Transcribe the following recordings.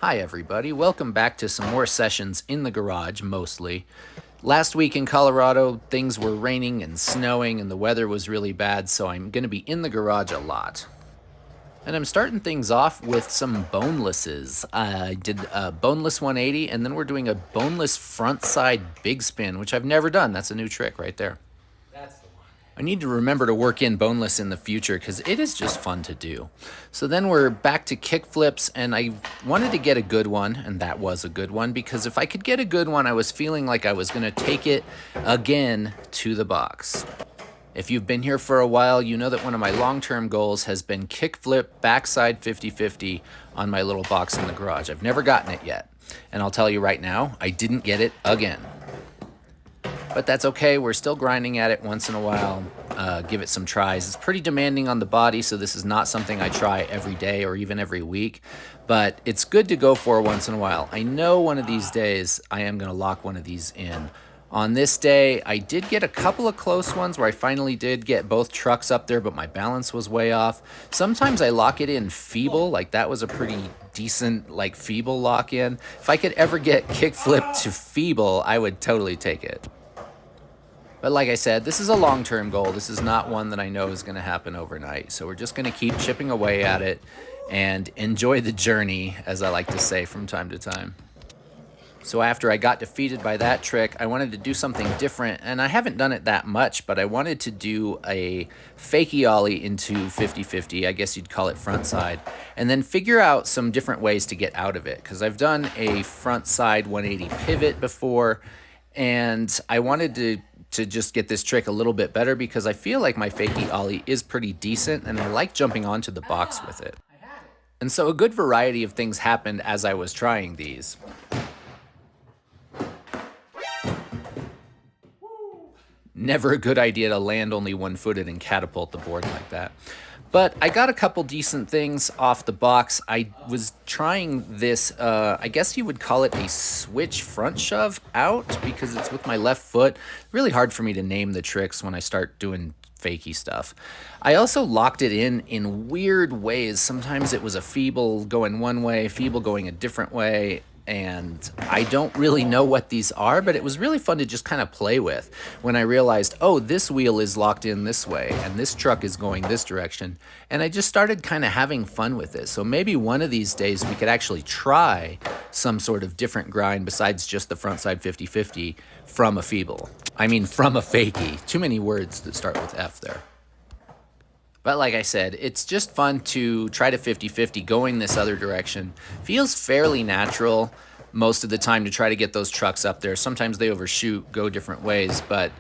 Hi everybody, welcome back to some more sessions in the garage, mostly. Last week in Colorado, things were raining and snowing and the weather was really bad, so I'm going to be in the garage a lot. And I'm starting things off with some bonelesses. I did a boneless 180 and then we're doing a boneless front side big spin, which I've never done. That's a new trick right there. I need to remember to work in boneless in the future because it is just fun to do. So then we're back to kickflips, and I wanted to get a good one, and that was a good one, because if I could get a good one, I was feeling like I was going to take it again to the box. If you've been here for a while, you know that one of my long-term goals has been kickflip backside 50-50 on my little box in the garage. I've never gotten it yet, and I'll tell you right now, I didn't get it again. But that's okay, we're still grinding at it once in a while, give it some tries. It's pretty demanding on the body, so this is not something I try every day or even every week, but it's good to go for once in a while. I know one of these days I am going to lock one of these in. On this day, I did get a couple of close ones where I finally did get both trucks up there, but my balance was way off. Sometimes I lock it in feeble, like that was a pretty decent like feeble lock in. If I could ever get kickflip to feeble, I would totally take it. But like I said, this is a long-term goal. This is not one that I know is going to happen overnight. So we're just going to keep chipping away at it and enjoy the journey, as I like to say from time to time. So after I got defeated by that trick, I wanted to do something different, and I haven't done it that much, but I wanted to do a Fakey ollie into 50-50, I guess you'd call it front side, and then figure out some different ways to get out of it, because I've done a front side 180 pivot before, and I wanted to just get this trick a little bit better because I feel like my Fakey ollie is pretty decent and I like jumping onto the box with it. And so a good variety of things happened as I was trying these. Never a good idea to land only one-footed and catapult the board like that. But I got a couple decent things off the box. I was trying this, I guess you would call it a switch front shove out because it's with my left foot. Really hard for me to name the tricks when I start doing fakey stuff. I also locked it in weird ways. Sometimes it was a feeble going one way, feeble going a different way. And I don't really know what these are, but it was really fun to just kind of play with when I realized, oh, this wheel is locked in this way and this truck is going this direction. And I just started kind of having fun with it. So maybe one of these days we could actually try some sort of different grind besides just the frontside 50-50 from a feeble. I mean, from a fakey. Too many words that start with F there. But like I said, it's just fun to try to 50-50 going this other direction. Feels fairly natural most of the time to try to get those trucks up there. Sometimes they overshoot, go different ways, but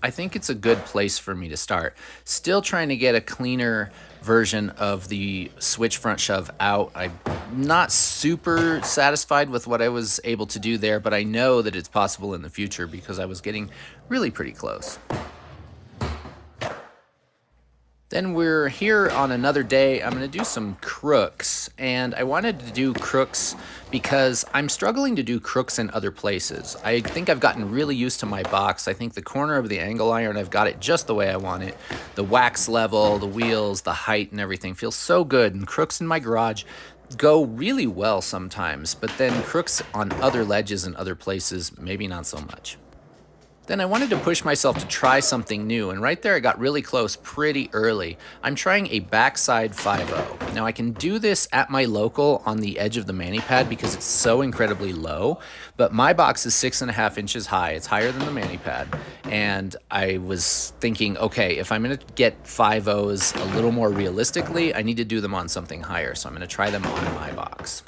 I think it's a good place for me to start. Still trying to get a cleaner version of the switch front shove out. I'm not super satisfied with what I was able to do there, but I know that it's possible in the future because I was getting really pretty close. Then we're here on another day. I'm going to do some crooks, and I wanted to do crooks because I'm struggling to do crooks in other places. I think I've gotten really used to my box. I think the corner of the angle iron, I've got it just the way I want it. The wax level, the wheels, the height, and everything feels so good, and crooks in my garage go really well sometimes, but then crooks on other ledges and other places, maybe not so much. Then I wanted to push myself to try something new, and right there I got really close pretty early. I'm trying a backside 5-0. Now I can do this at my local on the edge of the mani pad because it's so incredibly low, but my box is 6.5 inches high. It's higher than the mani pad, and I was thinking, okay, if I'm going to get 5-0s a little more realistically, I need to do them on something higher, so I'm going to try them on my box.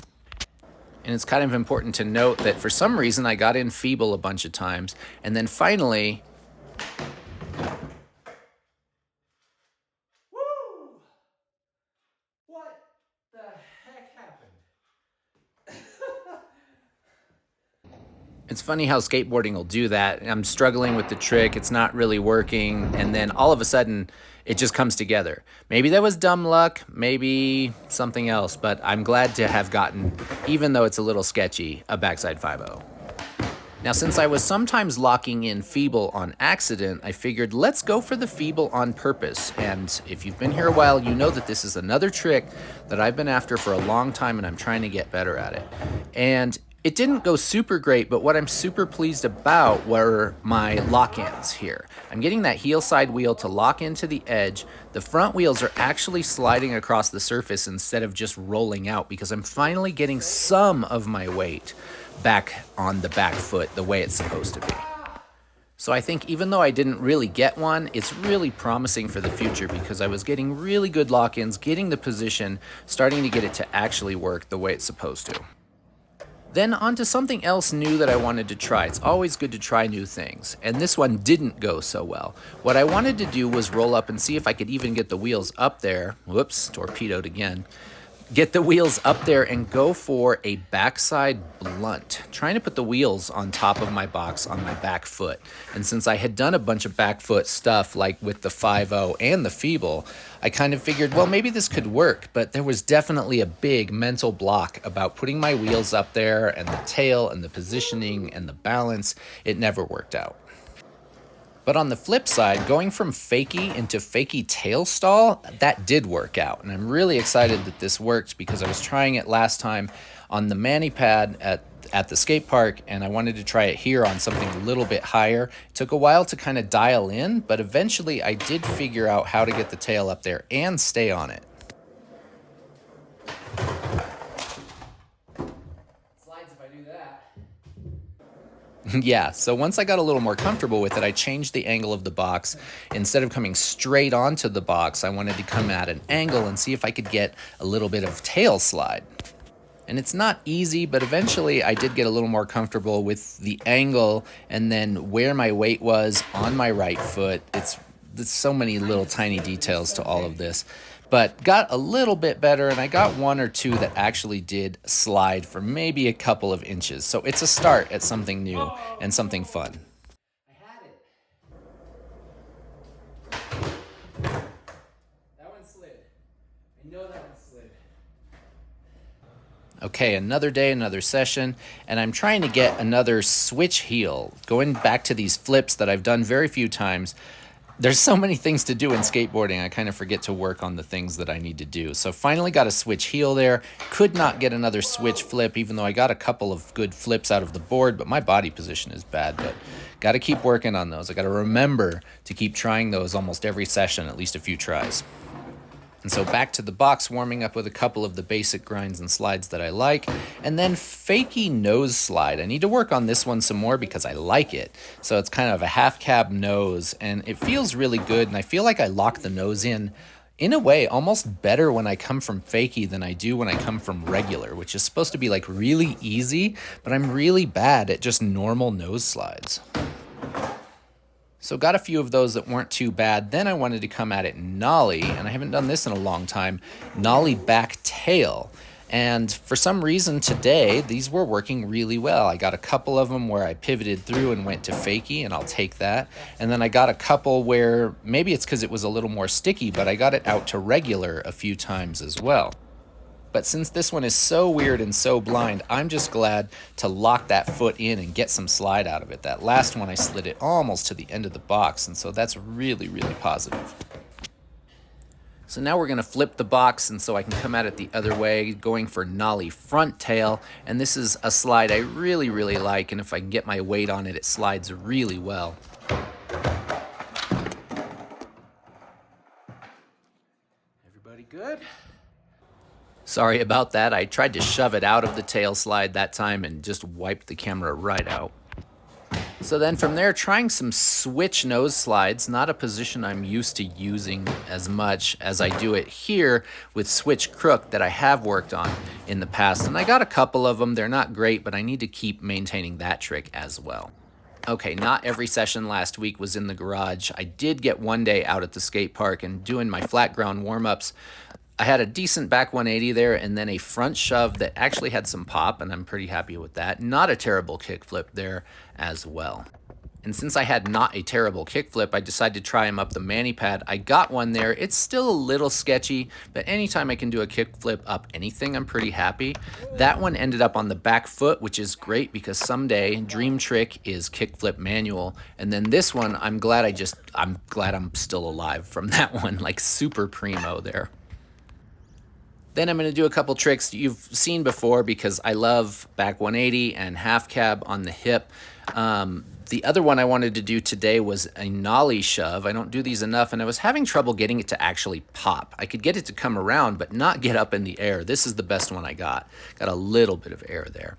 And it's kind of important to note that for some reason I got in feeble a bunch of times, and then finally, Woo! What the heck happened? it's funny how skateboarding will do that. I'm struggling with the trick, it's not really working, and then all of a sudden it just comes together. Maybe that was dumb luck, maybe something else, but I'm glad to have gotten, even though it's a little sketchy, a backside 5-0. Now, since I was sometimes locking in feeble on accident, I figured let's go for the feeble on purpose. And if you've been here a while, you know that this is another trick that I've been after for a long time and I'm trying to get better at it. And it didn't go super great, but what I'm super pleased about were my lock-ins here. I'm getting that heel side wheel to lock into the edge. The front wheels are actually sliding across the surface instead of just rolling out because I'm finally getting some of my weight back on the back foot the way it's supposed to be. So I think even though I didn't really get one, it's really promising for the future because I was getting really good lock-ins, getting the position, starting to get it to actually work the way it's supposed to. Then on to something else new that I wanted to try. It's always good to try new things, and this one didn't go so well. What I wanted to do was roll up and see if I could even get the wheels up there. Whoops, torpedoed again. Get the wheels up there and go for a backside blunt, trying to put the wheels on top of my box on my back foot. And since I had done a bunch of back foot stuff like with the 5.0 and the feeble, I kind of figured, well, maybe this could work, but there was definitely a big mental block about putting my wheels up there and the tail and the positioning and the balance. It never worked out. But on the flip side, going from Fakey into Fakey tail stall, that did work out. And I'm really excited that this worked because I was trying it last time on the mani pad at the skate park, and I wanted to try it here on something a little bit higher. It took a while to kind of dial in, but eventually I did figure out how to get the tail up there and stay on it. Slides if I do that. Yeah, so once I got a little more comfortable with it, I changed the angle of the box. Instead of coming straight onto the box, I wanted to come at an angle and see if I could get a little bit of tail slide. And it's not easy, but eventually I did get a little more comfortable with the angle and then where my weight was on my right foot. There's so many little tiny details to all of this. But got a little bit better, and I got one or two that actually did slide for maybe a couple of inches. So it's a start at something new and something fun. I had it. That one slid. I know that one slid. Okay, another day, another session, and I'm trying to get another switch heel. Going back to these flips that I've done very few times. There's so many things to do in skateboarding, I kind of forget to work on the things that I need to do. So finally got a switch heel there. Could not get another switch flip, even though I got a couple of good flips out of the board, but my body position is bad. But got to keep working on those. I got to remember to keep trying those almost every session, at least a few tries. And so back to the box, warming up with a couple of the basic grinds and slides that I like. And then Fakey nose slide. I need to work on this one some more because I like it. So it's kind of a half cab nose, and it feels really good. And I feel like I lock the nose in a way, almost better when I come from Fakey than I do when I come from regular, which is supposed to be like really easy, but I'm really bad at just normal nose slides. So got a few of those that weren't too bad. Then I wanted to come at it nollie, and I haven't done this in a long time, nollie back tail. And for some reason today, these were working really well. I got a couple of them where I pivoted through and went to Fakey, and I'll take that. And then I got a couple where maybe it's because it was a little more sticky, but I got it out to regular a few times as well. But since this one is so weird and so blind, I'm just glad to lock that foot in and get some slide out of it. That last one, I slid it almost to the end of the box, and so that's really, really positive. So now we're going to flip the box, and so I can come at it the other way, going for nollie front tail. And this is a slide I really, really like, and if I can get my weight on it, it slides really well. Everybody good? Sorry about that. I tried to shove it out of the tail slide that time and just wiped the camera right out. So then from there, trying some switch nose slides, not a position I'm used to using as much as I do it here with switch crook that I have worked on in the past. And I got a couple of them. They're not great, but I need to keep maintaining that trick as well. Okay, not every session last week was in the garage. I did get one day out at the skate park and doing my flat ground warm-ups. I had a decent back 180 there and then a front shove that actually had some pop, and I'm pretty happy with that. Not a terrible kickflip there as well. And since I had not a terrible kickflip, I decided to try him up the mani pad. I got one there. It's still a little sketchy, but anytime I can do a kickflip up anything, I'm pretty happy. That one ended up on the back foot, which is great because someday dream trick is kickflip manual. And then this one, I'm glad I'm still alive from that one, like super primo there. Then I'm going to do a couple tricks you've seen before because I love back 180 and half cab on the hip. The other one I wanted to do today was a nollie shove. I don't do these enough, and I was having trouble getting it to actually pop. I could get it to come around, but not get up in the air. This is the best one I got. Got a little bit of air there.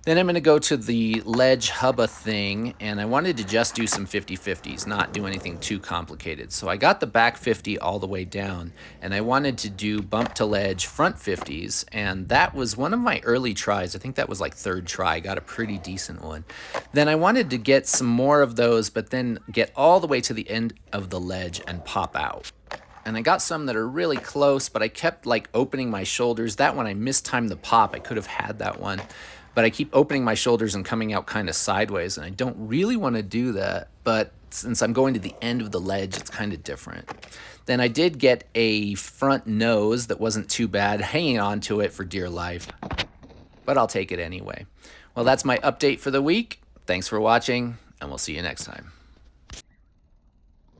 Then I'm going to go to the ledge hubba thing, and I wanted to just do some 50-50s, not do anything too complicated. So I got the back 50 all the way down, and I wanted to do bump to ledge front 50s, and that was one of my early tries. I think that was like third try. I got a pretty decent one. Then I wanted to get some more of those, but then get all the way to the end of the ledge and pop out. And I got some that are really close, but I kept like opening my shoulders. That one I mistimed the pop. I could have had that one. But I keep opening my shoulders and coming out kind of sideways, and I don't really want to do that, but since I'm going to the end of the ledge, it's kind of different. Then I did get a front nose that wasn't too bad, hanging on to it for dear life, but I'll take it anyway. Well, that's my update for the week. Thanks for watching, and we'll see you next time.